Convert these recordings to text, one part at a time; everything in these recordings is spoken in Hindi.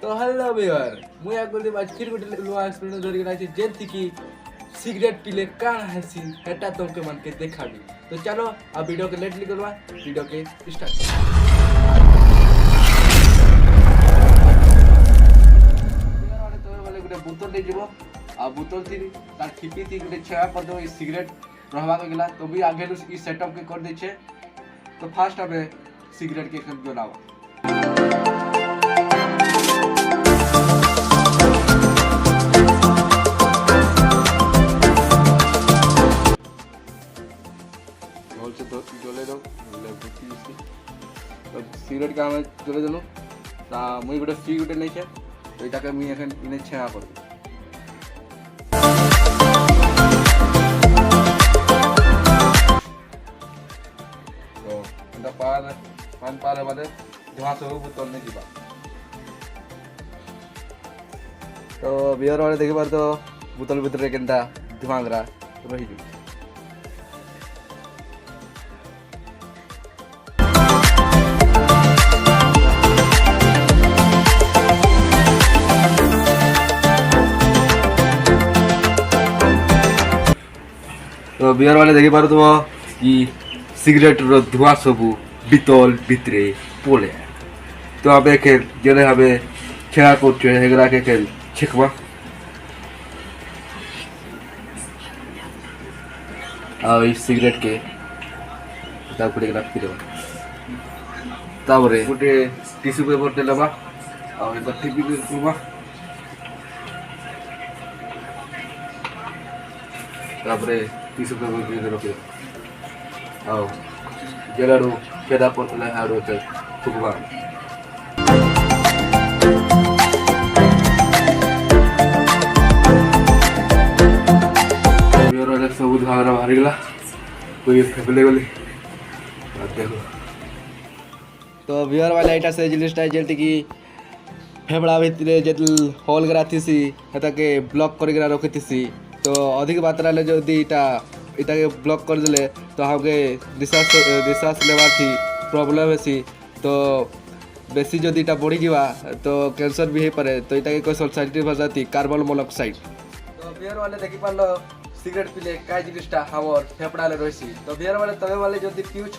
तो हेलो व्यूअर मुई आग बोलते आज फिर गोटे नुआ एक्सपीरियंस धरिक आइछि जेंति कि सिगरेट पीले काण हेसी हेटा तुमके मन के देखाबी। तो चलो अब वीडियो के लेट निकलवा वीडियो के स्टार्ट। गोटे बोतल दे जीवो आ बोतल थी तार ठिपी थी गोटे छेआ कर दो सिगरेट रहबा के गेला तो भी आगे ई सेटअप के कर दै छे। तो फास्ट हमें सिगरेट के खन बनाओ बोल से तो जले दो बुती इसकी तो सिगरेट का हमें जले देनु ता मुई गोटे सी गोटे नै छे तो इटा के मुई एखन इने छेआ कर दे। पान पार बादे धुआं सब बोतल नहीं जीवा। तो बियर वाले देखि बार तो बोतल भीतर केनता धुआं गरा रही जो। तो बियर वाले देखि बार तो कि सिगरेट रो धुआं सबू बितल भितरे पोले तो आबे के जले हबे छेड़ा कोट हेगरा के छिकवा आ ई सिगरेट के तापरे के रख देबा तापरे गोटे टिश्यू पेपर ते लेबा आ एता टिपी के करबा तापरे टिश्यू पेपर के रख देबा आ जलाडू केदा पतला हाडो ते फुकबा। बियर वाले सब धारा बाहर गला कोई फेबले गली देखो। तो बियर वाले एटा से जिलिस टाइ जेलति की फेबड़ा भितरे जेतल होल गराथिसी हेता के ब्लॉक कर गरा रखिथिसी तो अधिक मात्रा ले जदी इटा के ब्लॉक कर देले तो हमके निश्वास लेवा थी प्रॉब्लम हेसी तो बेसी जदि इटा बढ़ी जीवा तो कैंसर भी हो पारे तो इटा के कोई साइंटिफिक भाषा थी कार्बन मोनोक्साइड। तो बियर वाले देखि पारलो सिगरेट पीले काई जिनिसटा हमर फेफड़ा ले रहिसी तो बियर वाले तबे वाले जदि पिउ छ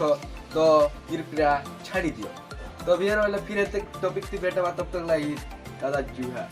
तो कृपया छाड़ी दियो। तो बियर वाले फिर एते टॉपिक थी बेटा तब तक लाई दादा जुहा।